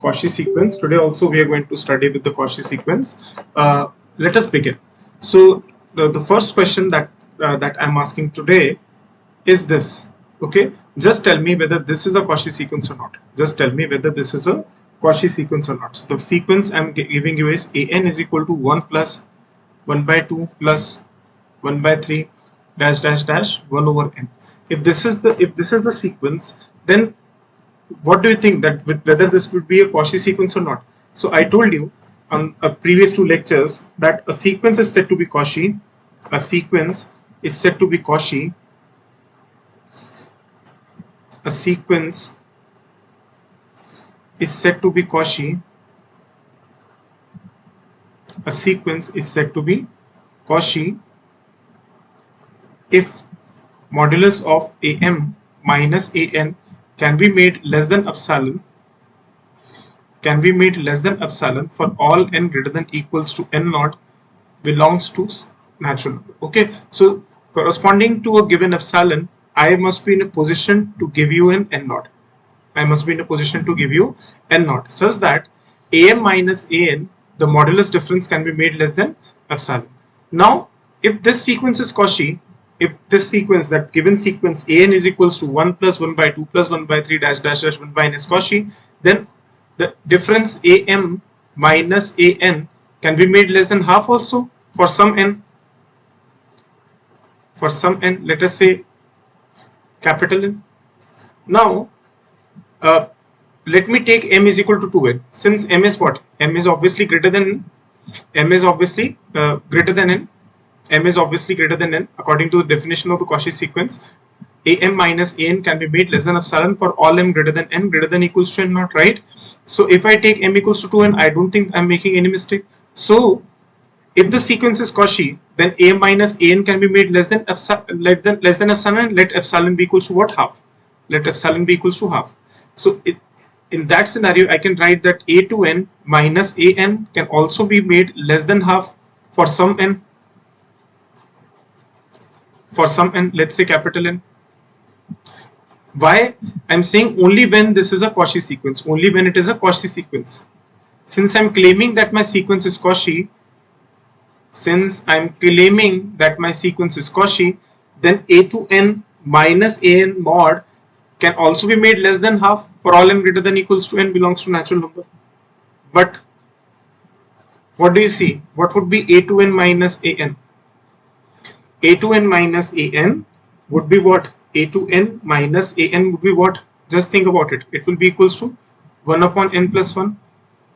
Cauchy sequence. Today also we are going to study with the Cauchy sequence. Let us begin. So the first question that I'm asking today is this. Okay, just tell me whether this is a Cauchy sequence or not. Just tell me whether this is a Cauchy sequence or not. So the sequence I'm giving you is an is equal to 1 plus 1 by 2 plus 1 by 3 dash dash dash 1 over n. If this is the sequence, then what do you think that whether this would be a Cauchy sequence or not? So I told you on previous two lectures that a sequence is said to be Cauchy. A sequence is said to be Cauchy. A sequence is said to be Cauchy. A sequence is said to be Cauchy if modulus of am minus an can be made less than epsilon for all n greater than equals to n naught belongs to natural number. Okay, so corresponding to a given epsilon, I must be in a position to give you an n naught. I must be in a position to give you n naught such that am minus an, the modulus difference can be made less than epsilon. Now, if this sequence is Cauchy, if this sequence, that given sequence an is equals to 1 plus 1 by 2 plus 1 by 3 dash dash dash 1 by n is Cauchy, then the difference am minus an can be made less than half also for some n. For some n, let us say capital N. Now, let me take m is equal to 2n. Since m is what? M is obviously greater than m is obviously greater than n. M is obviously greater than n according to the definition of the Cauchy sequence. Am minus an can be made less than epsilon for all m greater than equals to n naught, right? So if I take m equals to 2n, I don't think I'm making any mistake. So if the sequence is Cauchy, then a minus an can be made less than epsilon, and let epsilon be equals to what? Half. Let epsilon be equals to half. So in that scenario, I can write that a to n minus an can also be made less than half for some n. For some n, let's say capital N. Why? I'm saying only when this is a Cauchy sequence, only when it is a Cauchy sequence. Since I'm claiming that my sequence is Cauchy, then a to n minus an mod can also be made less than half for all n greater than equals to n belongs to natural number. But what do you see? What would be a to n minus an? A to n minus an would be what? A to n minus an would be what? Just think about it. It will be equals to 1 upon n plus 1,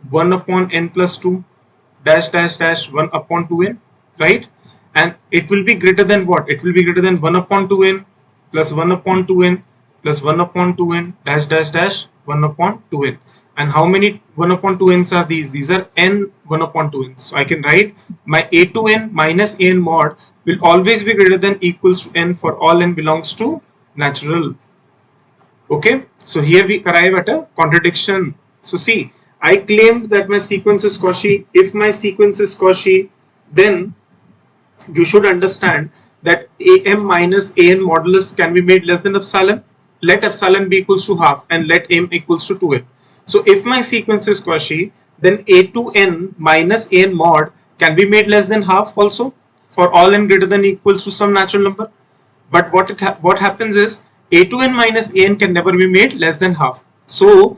1 upon n plus 2, dash dash dash 1 upon 2n, right? And it will be greater than what? It will be greater than 1 upon 2n plus 1 upon 2n plus 1 upon 2n dash dash dash 1 upon 2n. And how many 1 upon 2n's are these? These are n 1 upon 2n's. So I can write my a to n minus an mod will always be greater than equals to n for all n belongs to natural. Okay, so here we arrive at a contradiction. So see, I claimed that my sequence is Cauchy. If my sequence is Cauchy, then you should understand that am minus an modulus can be made less than epsilon. Let epsilon be equals to half and let m equals to 2n. So if my sequence is Cauchy, then a to n minus an mod can be made less than half also for all n greater than equals to some natural number. But what happens is a to n minus an can never be made less than half. So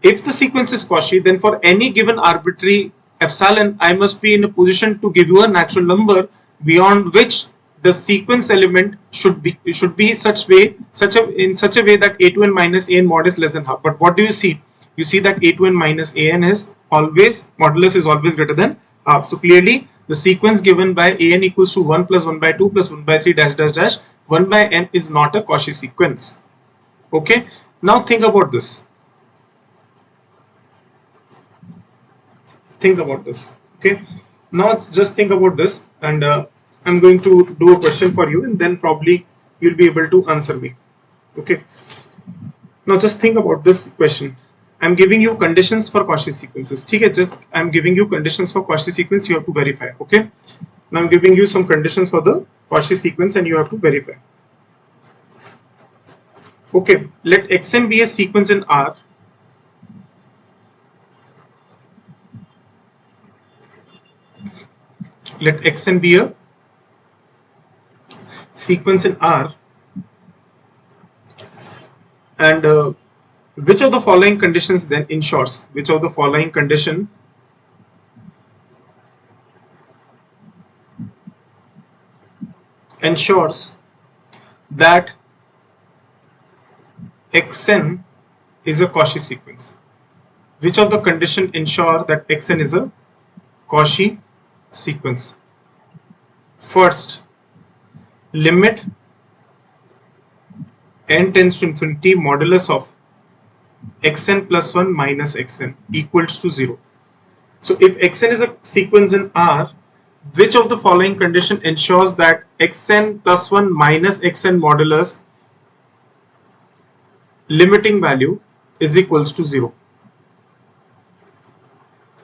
if the sequence is Cauchy, then for any given arbitrary epsilon, I must be in a position to give you a natural number beyond which the sequence element should be in such a way that a to n minus an mod is less than half. But what do you see? You see that a to n minus an is always modulus is always greater than half. So clearly the sequence given by an equals to 1 plus 1 by 2 plus 1 by 3 dash dash dash 1 by n is not a Cauchy sequence. Okay, now think about this. Think about this. Okay, now just think about this, and I'm going to do a question for you, and then probably you'll be able to answer me. Okay, now just think about this question. I'm giving you conditions for Cauchy sequences. Okay, just I'm giving you conditions for Cauchy sequence. You have to verify. Okay, now I'm giving you some conditions for the Cauchy sequence, and you have to verify. Okay, let xn be a sequence in R let xn be a sequence in R, and which of the following conditions then ensures, which of the following condition ensures that xn is a Cauchy sequence? Which of the condition ensure that xn is a Cauchy sequence? First, limit n tends to infinity modulus of xn plus 1 minus xn equals to 0. So if xn is a sequence in R, which of the following condition ensures that xn plus 1 minus xn modulus limiting value is equals to 0?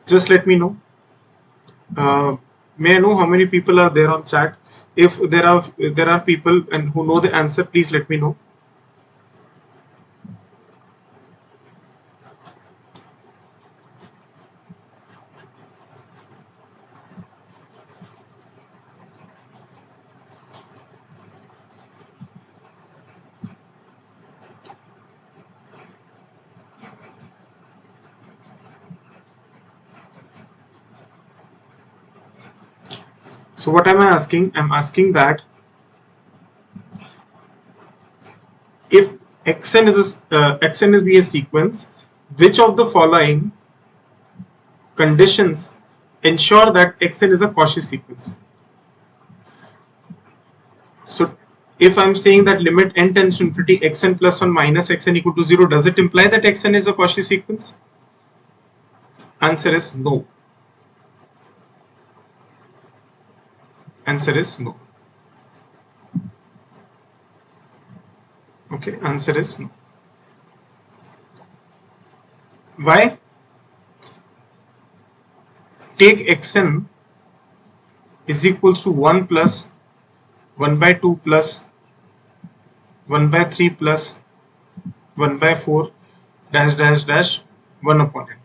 Just let me know. May I know how many people are there on chat? If there are people and who know the answer, please let me know. So what am I asking? I'm asking that if xn is be a sequence, which of the following conditions ensure that xn is a Cauchy sequence? So if I'm saying that limit n tends to infinity xn plus 1 minus xn equal to 0, does it imply that xn is a Cauchy sequence? Answer is no. Answer is no. Okay, answer is no. Why? Take xn is equals to 1 plus 1 by 2 plus 1 by 3 plus 1 by 4 dash dash dash 1 upon n.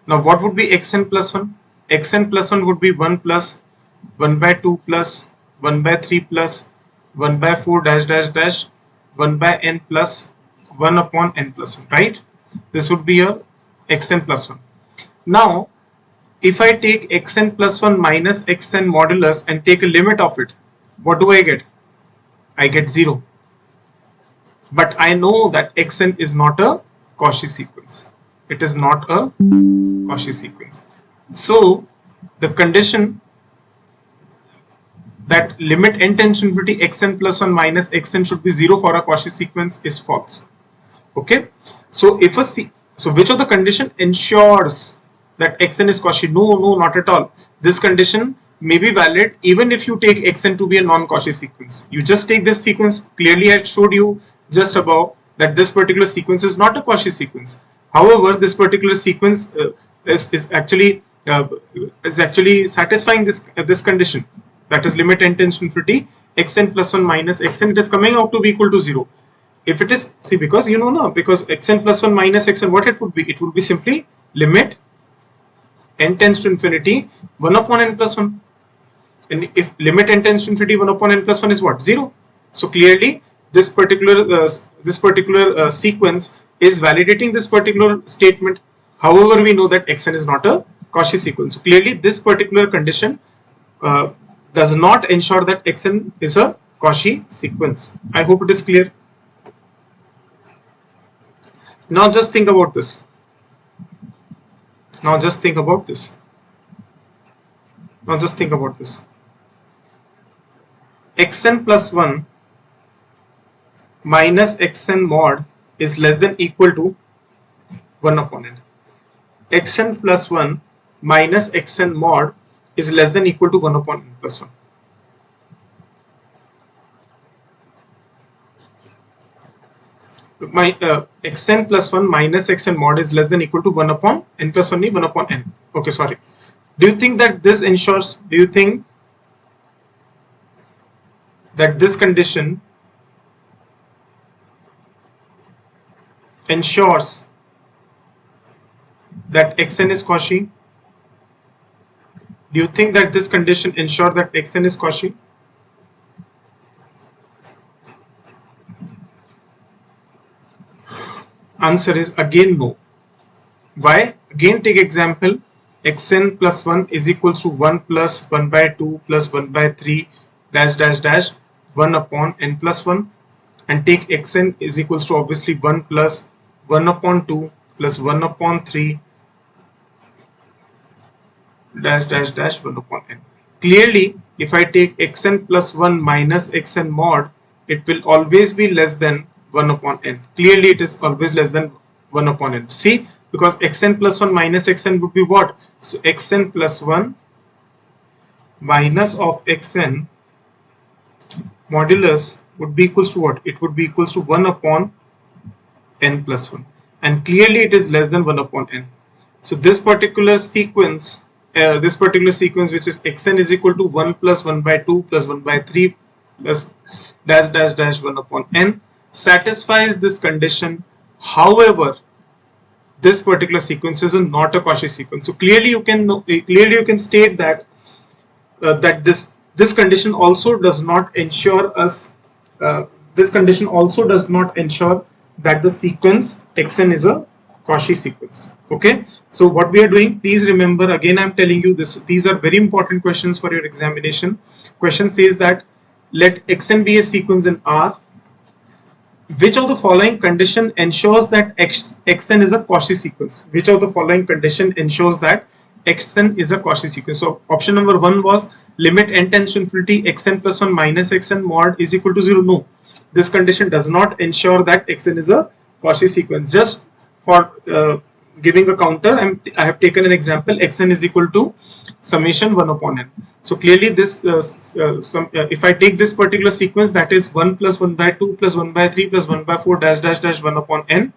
Now what would be xn plus 1? Xn plus 1 would be 1 plus 1 by 2 plus 1 by 3 plus 1 by 4 dash dash dash 1 by n plus 1 upon n plus 1, right? This would be your xn plus 1. Now if I take xn plus 1 minus xn modulus and take a limit of it, what do I get? I get 0. But I know that xn is not a Cauchy sequence. It is not a Cauchy sequence. So the condition that limit n tends to infinity xn plus 1 minus xn should be 0 for a Cauchy sequence is false. Okay, so if a so which of the condition ensures that xn is Cauchy? No, not at all. This condition may be valid even if you take xn to be a non-Cauchy sequence. You just take this sequence. Clearly I showed you just above that this particular sequence is not a Cauchy sequence. However, this particular sequence is actually satisfying this condition, that is limit n tends to infinity xn plus 1 minus xn. It is coming out to be equal to 0. If it is, see, because you know now, because xn plus 1 minus xn, what it would be? It would be simply limit n tends to infinity 1 upon n plus 1. And if limit n tends to infinity 1 upon n plus 1 is what? 0. So clearly this particular sequence is validating this particular statement. However, we know that xn is not a Cauchy sequence. So clearly this particular condition uh, does not ensure that xn is a Cauchy sequence. I hope it is clear. Now just think about this. Now just think about this. Now just think about this. Xn plus 1 minus xn mod is less than equal to 1 upon n. Xn plus 1 minus xn mod is less than equal to 1 upon n plus 1. My xn plus 1 minus xn mod is less than equal to 1 upon n plus 1 1 upon n. Okay, sorry. Do you think that this ensures, do you think that this condition ensures that xn is Cauchy? Do you think that this condition ensure that xn is Cauchy? Answer is again no. Why? Again take example, xn plus 1 is equals to 1 plus 1 by 2 plus 1 by 3 dash dash dash 1 upon n plus 1, and take xn is equals to obviously 1 plus 1 upon 2 plus 1 upon 3 dash dash dash 1 upon n. Clearly, if I take xn plus 1 minus xn mod, it will always be less than 1 upon n. Clearly, it is always less than 1 upon n. See, because xn plus 1 minus xn would be what? So, xn plus 1 minus of xn modulus would be equals to what? It would be equals to 1 upon n plus 1. And clearly, it is less than 1 upon n. So, this particular sequence which is xn is equal to 1 plus 1 by 2 plus 1 by 3 plus dash dash dash 1 upon n satisfies this condition. However, this particular sequence is not a Cauchy sequence. So clearly you can state that that this condition also does not ensure that the sequence xn is a Cauchy sequence. Okay, so what we are doing, please remember, again I'm telling you this, these are very important questions for your examination. Question says that let xn be a sequence in R. Which of the following condition ensures that xn is a Cauchy sequence? Which of the following condition ensures that xn is a Cauchy sequence? So option number 1 was limit n tends to infinity xn plus 1 minus xn mod is equal to 0. No, this condition does not ensure that xn is a Cauchy sequence. Just for giving a counter, I have taken an example, xn is equal to summation 1 upon n. So clearly this if I take this particular sequence, that is 1 plus 1 by 2 plus 1 by 3 plus 1 by 4 dash dash dash 1 upon n,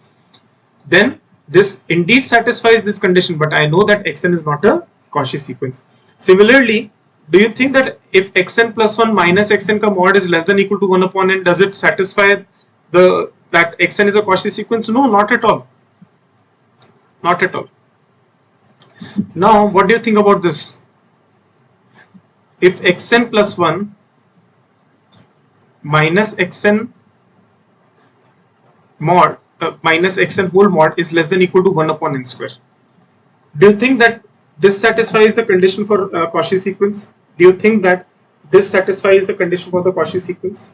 then this indeed satisfies this condition, but I know that xn is not a Cauchy sequence. Similarly, do you think that if xn plus 1 minus xn ka mod is less than equal to 1 upon n, does it satisfy that xn is a Cauchy sequence? No, not at all. Not at all. Now, what do you think about this? If xn plus 1 minus xn mod minus xn whole mod is less than equal to 1 upon n square, do you think that this satisfies the condition for Cauchy sequence? Do you think that this satisfies the condition for the Cauchy sequence?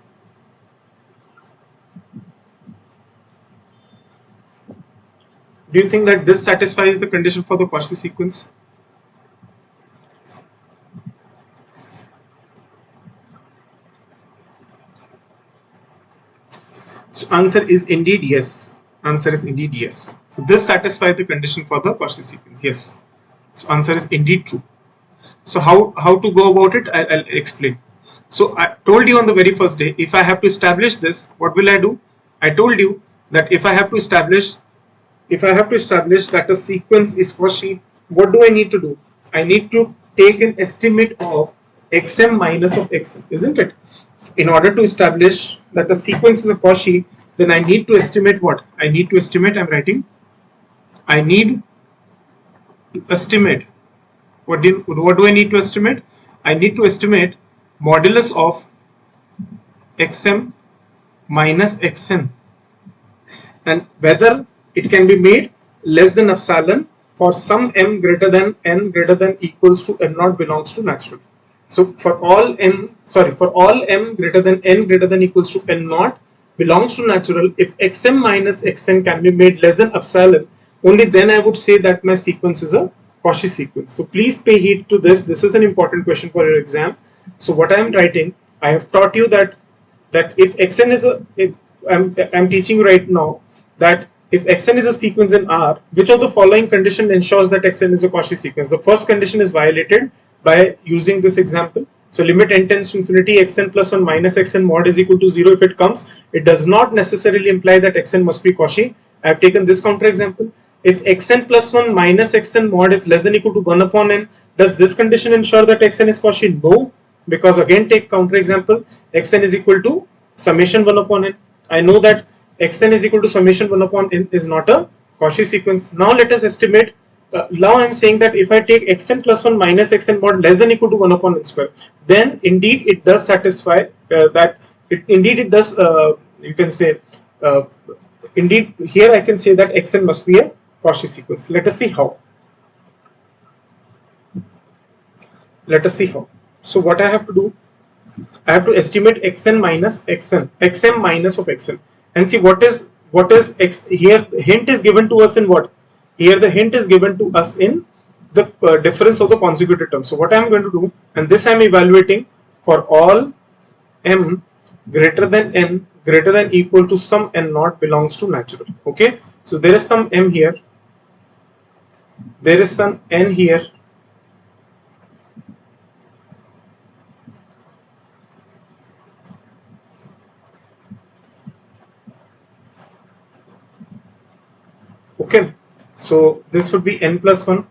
Do you think that this satisfies the condition for the Cauchy sequence? So answer is indeed yes. Answer is indeed yes. So this satisfies the condition for the Cauchy sequence. Yes. So answer is indeed true. So how to go about it? I'll explain. So I told you on the very first day, if I have to establish this, what will I do? I told you that if I have to establish that a sequence is Cauchy, what do I need to do? I need to take an estimate of xm minus of xn, isn't it? In order to establish that a sequence is a Cauchy, then I need to estimate what? I need to estimate, I'm writing, I need to estimate, what do I need to estimate? I need to estimate modulus of xm minus xn, and whether it can be made less than epsilon for some m greater than n greater than equals to n naught belongs to natural. So for all m greater than n greater than equals to n naught belongs to natural, if xm minus xn can be made less than epsilon, only then I would say that my sequence is a Cauchy sequence. So please pay heed to this. This is an important question for your exam. So what I am writing, I have taught you that if xn is I'm teaching you right now that if xn is a sequence in R, which of the following condition ensures that xn is a Cauchy sequence? The first condition is violated by using this example. So limit n tends to infinity xn plus 1 minus xn mod is equal to 0 if it comes. It does not necessarily imply that xn must be Cauchy. I have taken this counter example. If xn plus 1 minus xn mod is less than equal to 1 upon n, does this condition ensure that xn is Cauchy? No, because again take counter example, xn is equal to summation 1 upon n. I know that xn is equal to summation 1 upon n is not a Cauchy sequence. Now let us estimate now I'm saying that if I take xn plus 1 minus xn mod less than equal to 1 upon n square, then indeed it does satisfy that indeed it does, you can say, uh, indeed here I can say that xn must be a Cauchy sequence. Let us see how. Let us see how. So what I have to do, I have to estimate xn minus xm minus of xn, and see what is x here. Hint is given to us in what? Here the hint is given to us in the difference of the consecutive terms. So what I am going to do, and this I am evaluating for all m greater than n greater than equal to some n naught belongs to natural. Okay, so there is some m here, there is some n here, okay. So this would be n plus 1,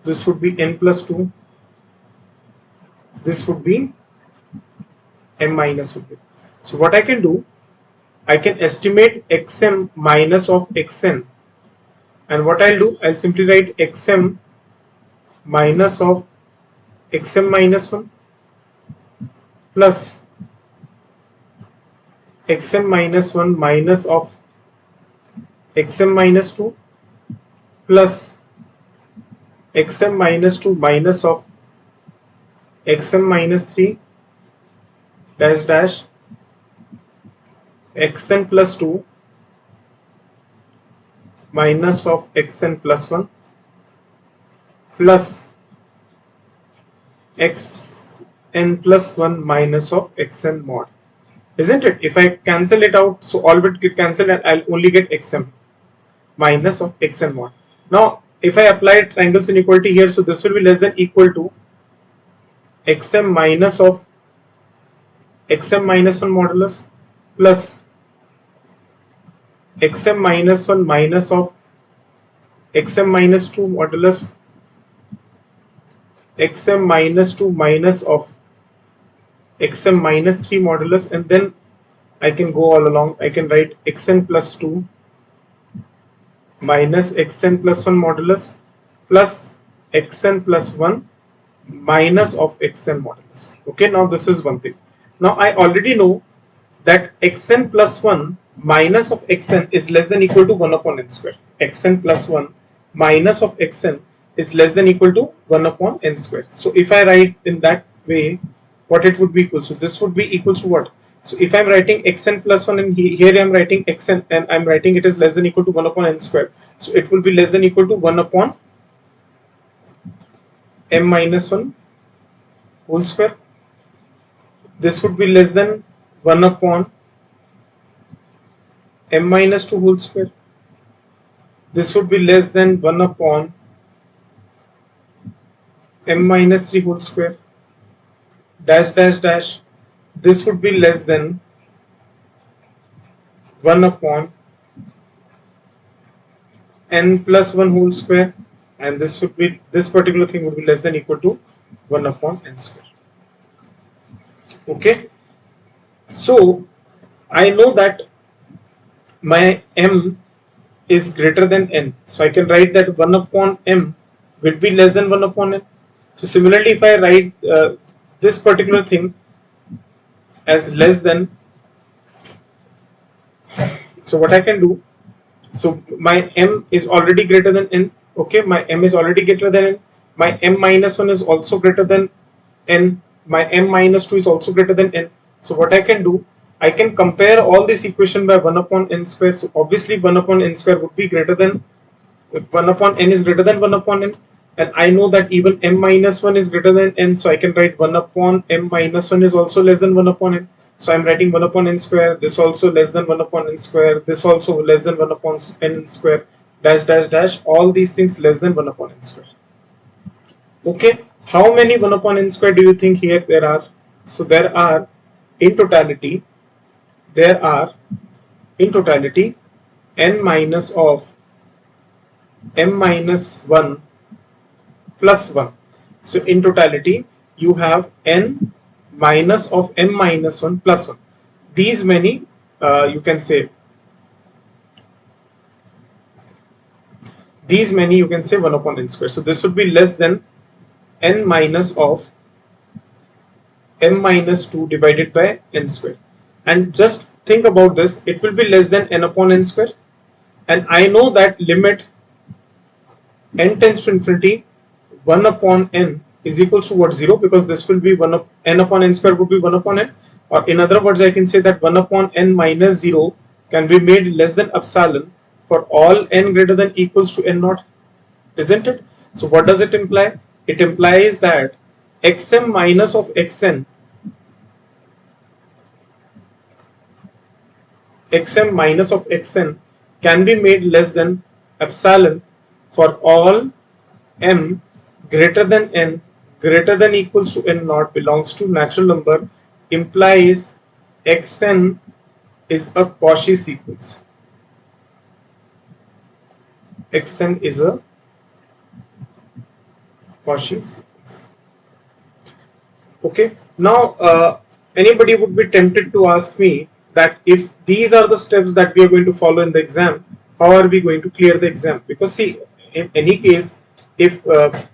this would be n plus 2, this would be m minus 1. So what I can do, I can estimate xm minus of xn, and what I'll do, I'll simply write xm minus of xm minus 1 plus xm minus 1 minus of xm minus 2 plus xm minus 2 minus of xm minus 3 dash dash xn plus 2 minus of xn plus 1 plus xn plus 1 minus of xn mod. Isn't it? If I cancel it out, so all will get cancelled and I'll only get xm minus of xn mod. Now if I apply triangles inequality here, so this will be less than equal to xm minus of xm minus 1 modulus plus xm minus 1 minus of xm minus 2 modulus xm minus 2 minus of xm minus 3 modulus, and then I can go all along. I can write xn plus 2 minus xn plus 1 modulus plus xn plus 1 minus of xn modulus. Okay, now this is one thing. Now I already know that xn plus 1 minus of xn is less than equal to 1 upon n square. Xn plus 1 minus of xn is less than equal to 1 upon n square. So if I write in that way, what it would be equal to? This would be equal to what? So if I'm writing xn plus 1 and here I'm writing xn and I'm writing it is less than equal to 1 upon n square. So it will be less than equal to 1 upon m minus 1 whole square. This would be less than 1 upon m minus 2 whole square. This would be less than 1 upon m minus 3 whole square dash dash dash. This would be less than 1 upon n plus 1 whole square, and this would be, this particular thing would be less than equal to 1 upon n square. Okay, so I know that my m is greater than n, so I can write that 1 upon m will be less than 1 upon n. So similarly, if I write this particular thing as less than, so what I can do, so my m is already greater than n. Okay, my m is already greater than n, my m minus 1 is also greater than n, my m minus 2 is also greater than n. So what I can do, I can compare all this equation by 1 upon n square. So obviously 1 upon n square would be greater than, 1 upon n is greater than 1 upon n, and I know that even m minus 1 is greater than n, so I can write 1 upon m minus 1 is also less than 1 upon n. So I'm writing 1 upon n square, this also less than 1 upon n square, this also less than 1 upon n square, dash dash dash, all these things less than 1 upon n square. Okay, how many 1 upon n square do you think here there are? So there are in totality, there are in totality n minus of m minus 1 plus 1. So in totality you have n minus of m minus 1 plus 1. These many you can say these many, you can say 1 upon n square. So this would be less than n minus of m minus 2 divided by n square. And just think about this, it will be less than n upon n square. And I know that limit n tends to infinity 1 upon n is equals to what, 0, because this will be 1 up n upon n square would be 1 upon n, or in other words I can say that 1 upon n minus 0 can be made less than epsilon for all n greater than equals to n naught, isn't it? So what does it imply? It implies that xm minus of xn, xm minus of xn can be made less than epsilon for all m greater than n greater than equals to n naught belongs to natural number, implies xn is a Cauchy sequence. Xn is a Cauchy sequence. Okay, now anybody would be tempted to ask me that if these are the steps that we are going to follow in the exam, how are we going to clear the exam? Because see, in any case, if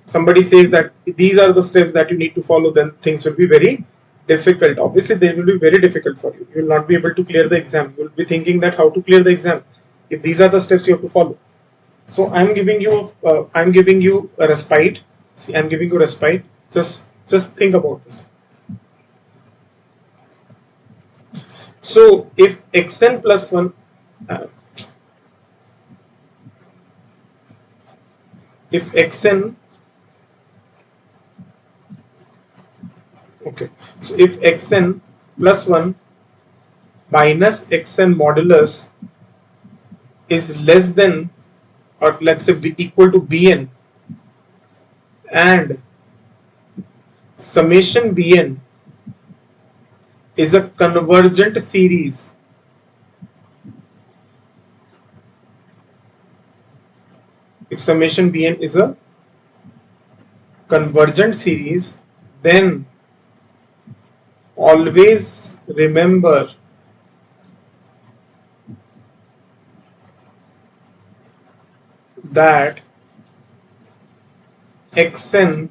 somebody says that these are the steps that you need to follow, then things will be very difficult. Obviously they will be very difficult for you. You will not be able to clear the exam. You will be thinking that how to clear the exam if these are the steps you have to follow. So I'm giving you a respite. See, I'm giving you respite. Just think about this. So if xn plus 1 uh, if xn okay, so if xn plus 1 minus xn modulus is less than, or let's say be equal to bn, and summation bn is a convergent series, if summation bn is a convergent series, then always remember that xn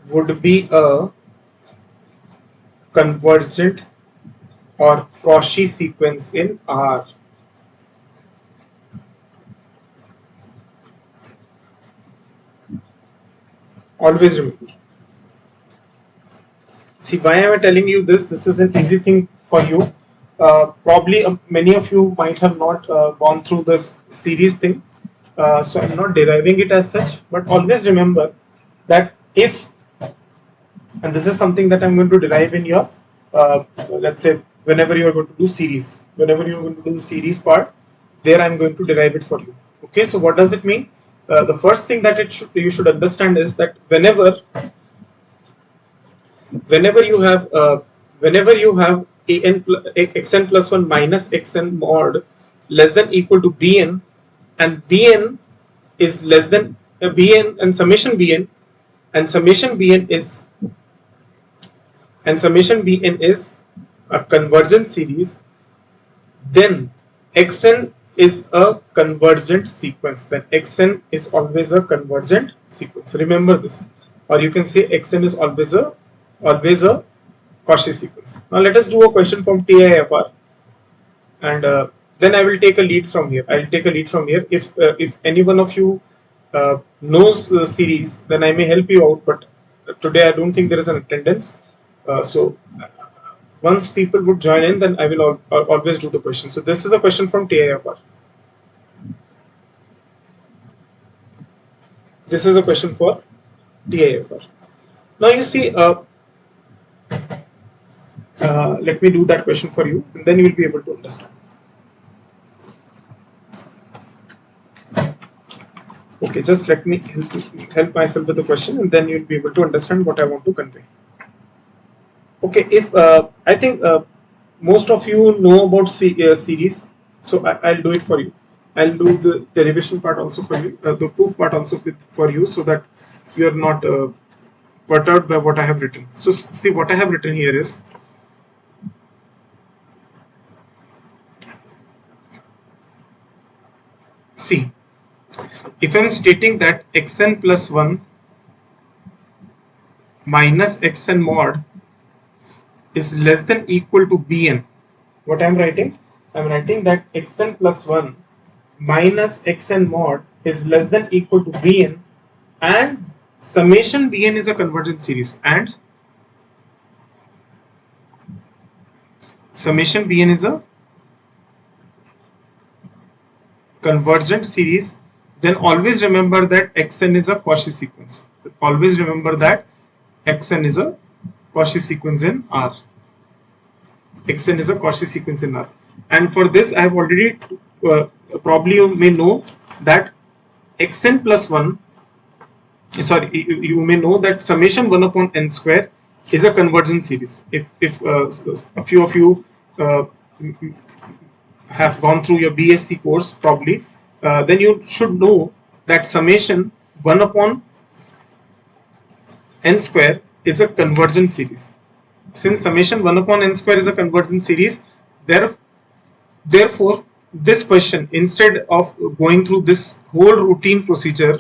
would be a convergent or Cauchy sequence in R. Always remember. See, why am I telling you this? This is an easy thing for you. Probably many of you might have not gone through this series thing. So I'm not deriving it as such, but always remember that if, and this is something that I'm going to derive in your, let's say, whenever you are going to do series, whenever you are going to do the series part, there I'm going to derive it for you. Okay, so what does it mean? The first thing that you should understand is that whenever you have xn plus 1 minus xn mod less than equal to bn, and bn is less than bn and summation bn, and summation bn is a convergent series, then xn is a convergent sequence. Then xn is always a convergent sequence. Remember this, or you can say xn is always a Cauchy sequence. Now let us do a question from TIFR, and then I will take a lead from here. I will take a lead from here. If any one of you knows the series, then I may help you out. But today I don't think there is an attendance. So once people would join in, then I will always do the question. So this is a question from TIFR. This is a question for TIFR. Now you see, let me do that question for you, and then you will be able to understand. Okay, just let me help myself with the question, and then you'll be able to understand what I want to convey. Okay, if I think most of you know about series, so I'll do it for you. I'll do the derivation part also for you, the proof part also for you, so that you are not perturbed by what I have written. So see, what I have written here is, See, if I'm stating that xn plus 1 minus xn mod is less than equal to bn, what I'm writing? I'm writing that xn plus 1 minus xn mod is less than equal to bn, and summation bn is a convergent series, and summation bn is a convergent series. Then always remember that xn is a Cauchy sequence. Always remember that xn is a Cauchy sequence in R. Xn is a Cauchy sequence in R. And for this, I have already, probably you may know that xn plus 1, sorry, you may know that summation 1 upon n square is a convergent series. If a few of you have gone through your BSc course, probably, then you should know that summation 1 upon n square is a convergent series. Since summation 1 upon n square is a convergent series, therefore this question, instead of going through this whole routine procedure,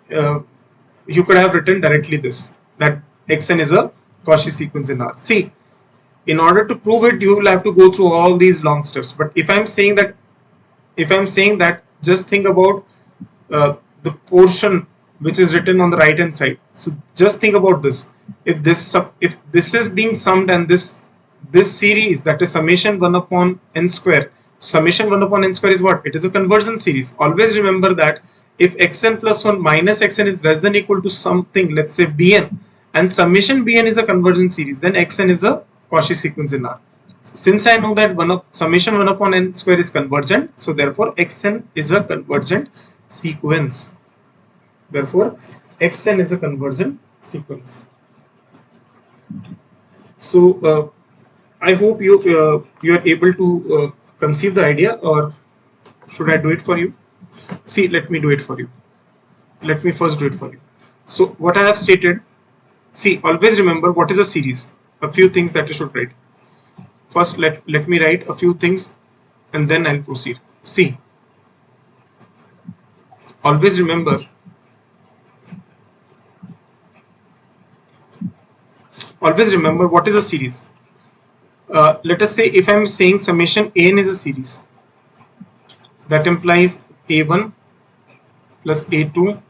you could have written directly this, that xn is a Cauchy sequence in R. See, in order to prove it, you will have to go through all these long steps. But if I'm saying that, just think about the portion which is written on the right hand side. So just think about this. If this is being summed, and this series, that is summation 1 upon n square, summation 1 upon n square is what? It is a convergent series. Always remember that if xn plus 1 minus xn is less than equal to something, let's say bn, and summation bn is a convergent series, then xn is a Cauchy sequence in R. Since I know that summation 1 upon n square is convergent, so therefore xn is a convergent sequence. Therefore xn is a convergent sequence. So I hope you are able to conceive the idea, or should I do it for you? See, let me do it for you. Let me first do it for you. So what I have stated, see, always remember what is a series. A few things that you should write. First, let me write a few things, and then I'll proceed. See, always remember what is a series. Let us say if I'm saying summation an is a series, that implies a1 plus a2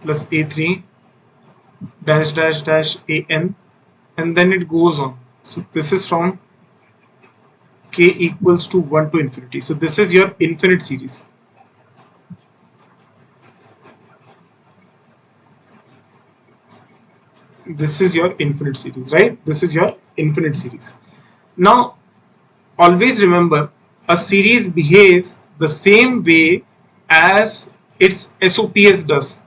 plus a3 dash dash dash an, and then it goes on. So this is from k equals to 1 to infinity. So this is your infinite series. This is your infinite series, right? This is your infinite series. Now, always remember, a series behaves the same way as its SOPs does.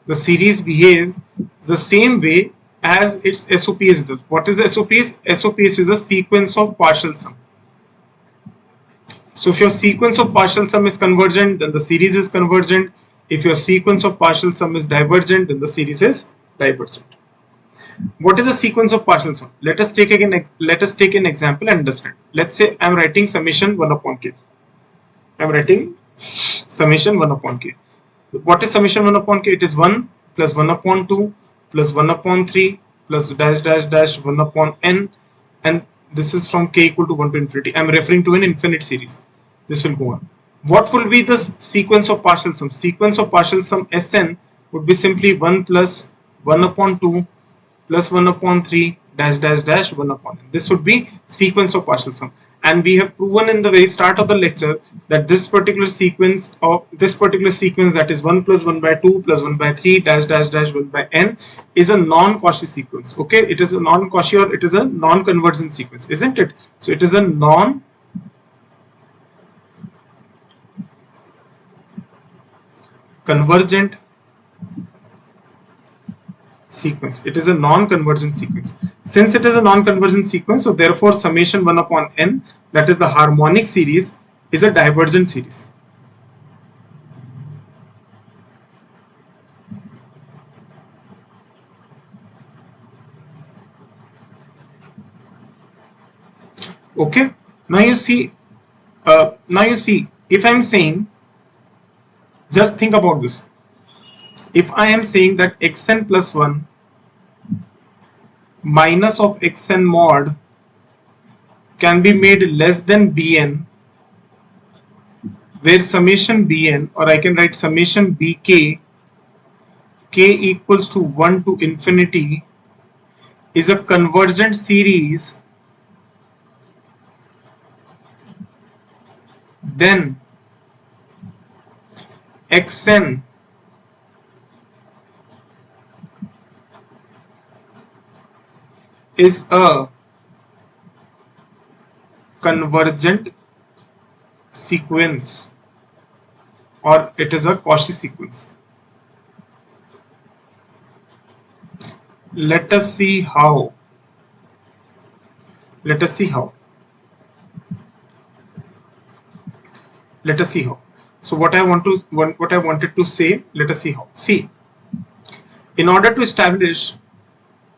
The series behaves the same way as its SOPs does. What is SOPs? SOPs is a sequence of partial sum. So if your sequence of partial sum is convergent, then the series is convergent. If your sequence of partial sum is divergent, then the series is divergent. What is a sequence of partial sum? Let us take an example and understand. Let's say I'm writing summation 1 upon k. I'm writing summation 1 upon k. What is summation 1 upon k? It is 1 plus 1 upon 2 plus 1 upon 3 plus dash dash dash 1 upon n, and this is from k equal to 1 to infinity. I'm referring to an infinite series. This will go on. What will be the sequence of partial sum? Sequence of partial sum Sn would be simply 1 plus 1 upon 2 plus 1 upon 3 dash dash dash 1 upon n. This would be sequence of partial sum. And we have proven in the very start of the lecture that this particular sequence, that is 1 plus 1 by 2 plus 1 by 3 dash dash dash 1 by n, is a non-Cauchy sequence. Okay, it is a non-Cauchy, or it is a non-convergent sequence, isn't it? So it is a non-convergent sequence. It is a non-convergent sequence. Since it is a non-convergent sequence, so therefore summation 1 upon n, that is the harmonic series, is a divergent series. Okay, now you see if I'm saying Just think about this. If I am saying that xn plus 1 minus of xn mod can be made less than bn, where summation bn, or I can write summation bk, k equals to 1 to infinity, is a convergent series, then xn is a convergent sequence, or it is a Cauchy sequence. Let us see how. Let us see how. Let us see how. So what I wanted to say, let us see how. See, in order to establish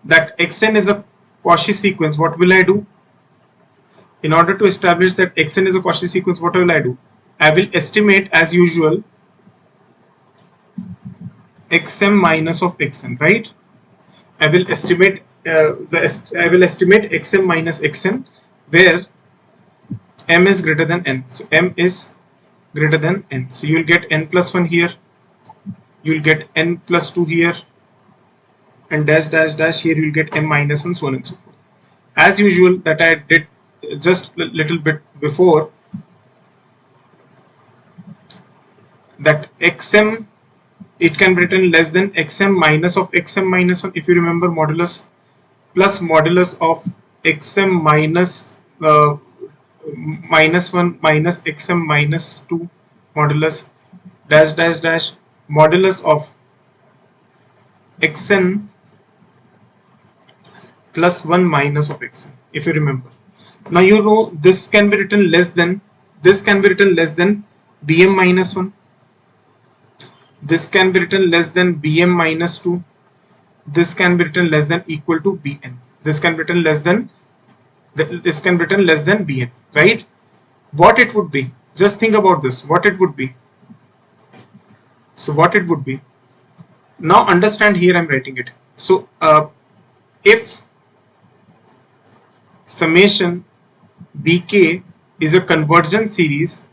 that xn is a Cauchy sequence, what will I do? In order to establish that xn is a Cauchy sequence, what will I do? I will estimate, as usual, xm minus of xn, right? I will estimate xm minus xn, where m is greater than n. So m is greater than n. So you will get n plus 1 here, you will get n plus 2 here, and dash dash dash here you will get m minus 1, so on and so forth. As usual, that I did just a little bit before, that xm, it can be written less than xm minus of xm minus 1, if you remember modulus, plus modulus of xm minus minus 1 minus xm minus 2 modulus dash dash dash modulus of xn plus 1 minus of xn, if you remember. Now you know this can be written less than, this can be written less than bm minus 1, this can be written less than bm minus 2, this can be written less than equal to bn, this can be written less than, this can be written less than bn, right? What it would be, just think about this, what it would be. So what it would be, now understand, here I'm writing it. So if summation bk is a convergent series,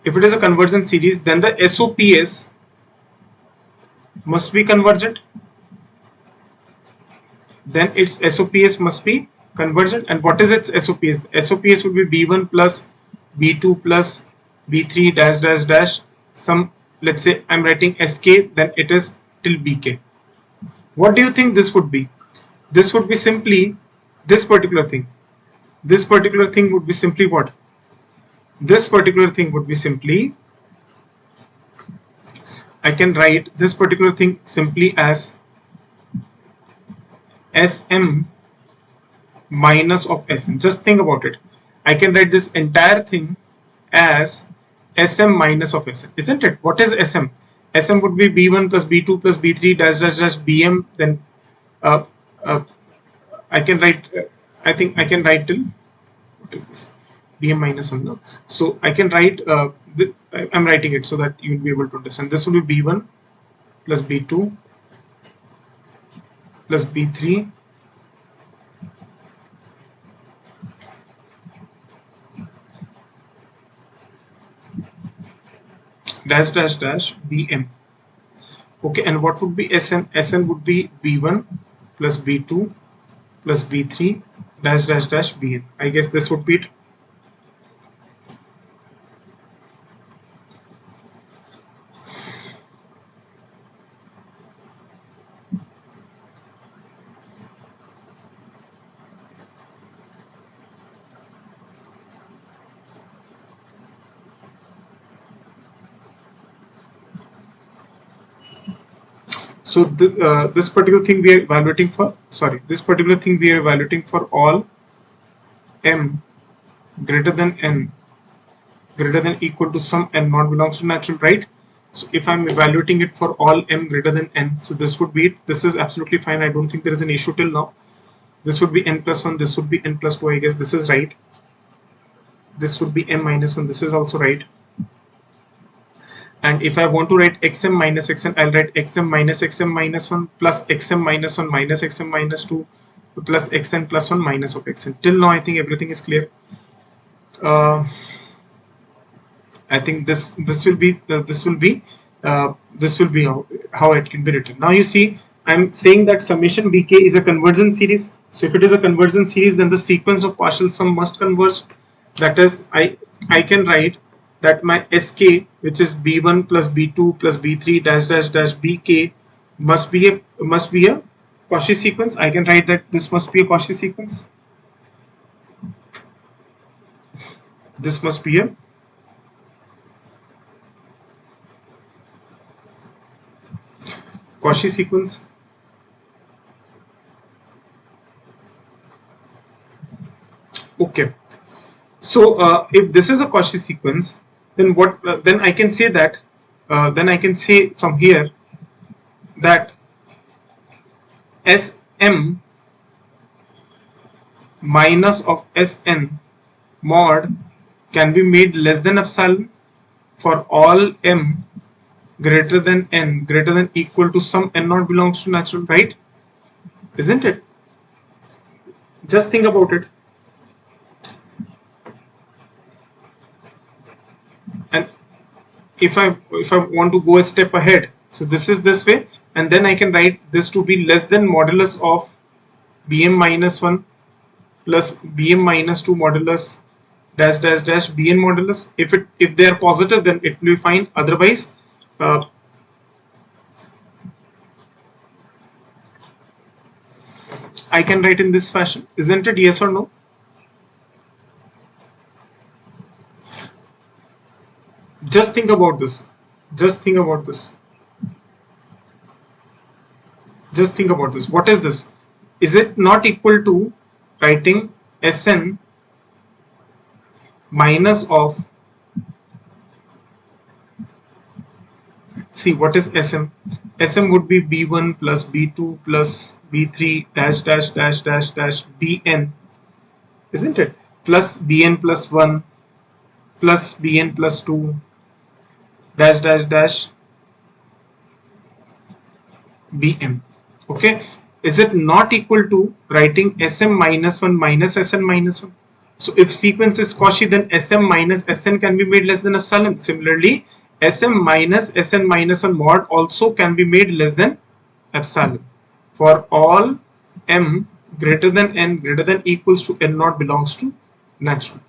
if it is a convergent series, then the SOPS must be convergent, then its SOPS must be convergent. And what is its SOPS? The SOPS would be b1 plus b2 plus b3 dash dash dash, some, let's say I'm writing sk, then it is till bk. What do you think this would be? This would be simply this particular thing. This particular thing would be simply what? This particular thing would be simply, I can write this particular thing simply as Sm minus of Sn. Just think about it. I can write this entire thing as Sm minus of Sn, isn't it? What is Sm? Sm would be b1 plus b2 plus b3 dash dash dash bm. Then I can write, I think I can write till, what is this? Bm minus 1. No? So I can write, I'm writing it so that you will be able to understand. This will be b1 plus b2 plus b3 dash dash dash bm. Okay, and what would be Sn? Sn would be b1 plus b2 plus b3 dash dash dash bn. I guess this would be it. So this particular thing we are evaluating for, sorry, this particular thing we are evaluating for all m greater than n greater than equal to some n not belongs to natural, right? So if I'm evaluating it for all m greater than n, so this would be it. This is absolutely fine. I don't think there is an issue till now. This would be n plus 1. This would be n plus 2. I guess this is right. This would be m minus 1. This is also right. And if I want to write xm minus xn, I'll write xm minus 1 plus xm minus 1 minus xm minus 2 plus xn plus 1 minus of xn. Till now I think everything is clear. I think this will be how it can be written. Now you see, I'm saying that summation bk is a convergence series. So if it is a convergence series, then the sequence of partial sum must converge. That is, I can write that my sk, which is b1 plus b2 plus b3 dash dash dash bk, must be a Cauchy sequence. I can write that this must be a Cauchy sequence. This must be a Cauchy sequence. Okay. So if this is a Cauchy sequence, then what? Then I can say that. Then I can say from here that Sm minus of Sn mod can be made less than epsilon for all m greater than n greater than equal to some n naught belongs to natural, right? Isn't it? Just think about it. And if I want to go a step ahead, so this is this way, and then I can write this to be less than modulus of bm minus 1 plus bm minus 2 modulus dash dash dash bn modulus. If they are positive, then it will be fine. Otherwise, I can write in this fashion. Isn't it? Yes or no? Just think about this. Just think about this. Just think about this. What is this? Is it not equal to writing Sn minus of, see what is Sm? Sm would be b1 plus b2 plus b3 dash dash dash dash dash bn, isn't it? Plus bn plus 1 plus bn plus 2 dash dash dash bm. Okay, is it not equal to writing Sm minus 1 minus Sn minus 1? So if sequence is Cauchy, then Sm minus Sn can be made less than epsilon. Similarly, Sm minus Sn minus 1 mod also can be made less than epsilon for all m greater than n greater than equals to n naught belongs to natural.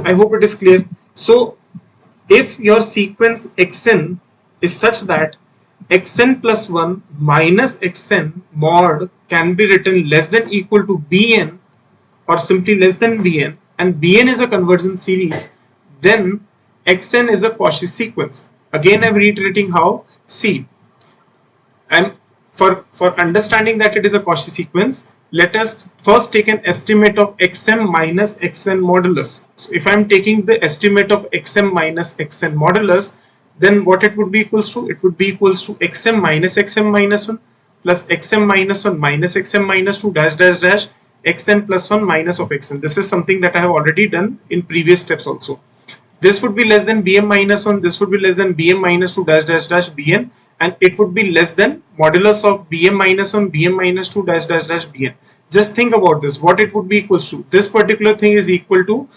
I hope it is clear. So if your sequence xn is such that xn plus 1 minus xn mod can be written less than equal to bn or simply less than bn, and bn is a convergence series, then xn is a Cauchy sequence. Again, I'm reiterating how. See, and for understanding that it is a Cauchy sequence, let us first take an estimate of xm minus xn modulus. So if I'm taking the estimate of xm minus xn modulus, then what it would be equals to? It would be equals to xm minus 1 plus xm minus 1 minus xm minus 2 dash dash dash xn plus 1 minus of xn. This is something that I have already done in previous steps also. This would be less than bm minus 1, this would be less than bm minus 2 dash dash dash bn, and it would be less than modulus of bm minus 1 bm minus 2 dash dash dash bn. Just think about this, what it would be equals to. This particular thing is equal to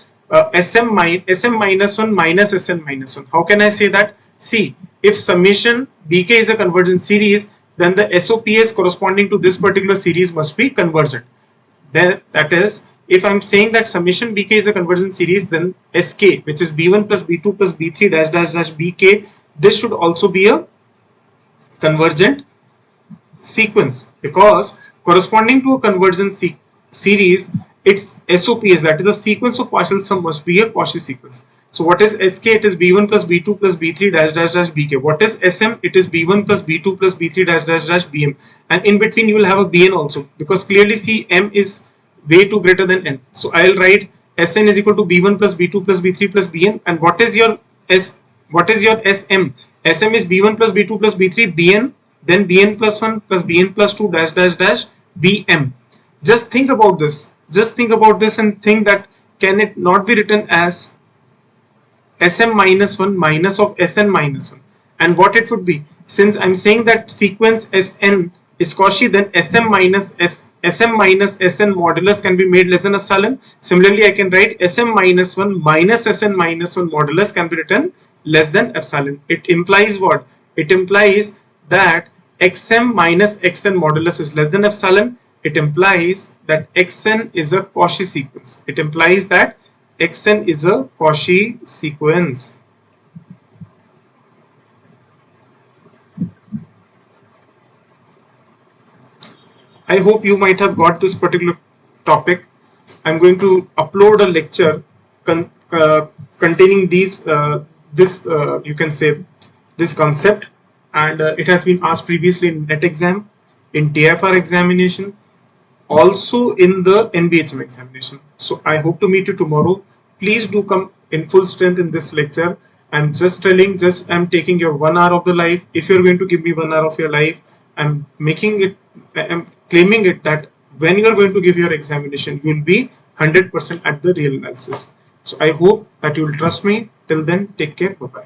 sm minus 1 minus sn minus 1. How can I say that? See, if summation bk is a convergent series, then the SOPs corresponding to this particular series must be convergent. Then that is, if I'm saying that summation bk is a convergent series, then sk, which is b1 plus b2 plus b3 dash dash dash bk, this should also be a convergent sequence, because corresponding to a convergent series, its SOPs, that is the sequence of partial sum, must be a Cauchy sequence. So what is sk? It is b1 plus b2 plus b3 dash dash dash bk. What is sm? It is b1 plus b2 plus b3 dash dash dash bm, and in between you will have a bn also, because clearly see, m is way too greater than n. So I'll write Sn is equal to b1 plus b2 plus b3 plus bn. And what is your sm? Sm is b1 plus b2 plus b3 bn, then bn plus 1 plus bn plus 2 dash dash dash bm. Just think about this. Just think about this and think that can it not be written as Sm minus 1 minus of Sn minus 1. and what it would be. Since I'm saying that sequence Sn is Cauchy, then Sm minus Sn modulus can be made less than epsilon. Similarly, I can write Sm minus 1 minus Sn minus 1 modulus can be written less than epsilon. It implies what? It implies that Xm minus Xn modulus is less than epsilon. It implies that Xn is a Cauchy sequence. It implies that Xn is a Cauchy sequence. I hope you might have got this particular topic. I'm going to upload a lecture containing you can say this concept, and it has been asked previously in NET exam, in TFR examination, also in the NBHM examination. So I hope to meet you tomorrow. Please do come in full strength in this lecture. I'm just telling, I'm taking your 1 hour of the life. If you're going to give me 1 hour of your life, I'm claiming it that when you're going to give your examination, you'll be 100% at the real analysis. So I hope that you'll trust me. Till then, take care. Bye-bye.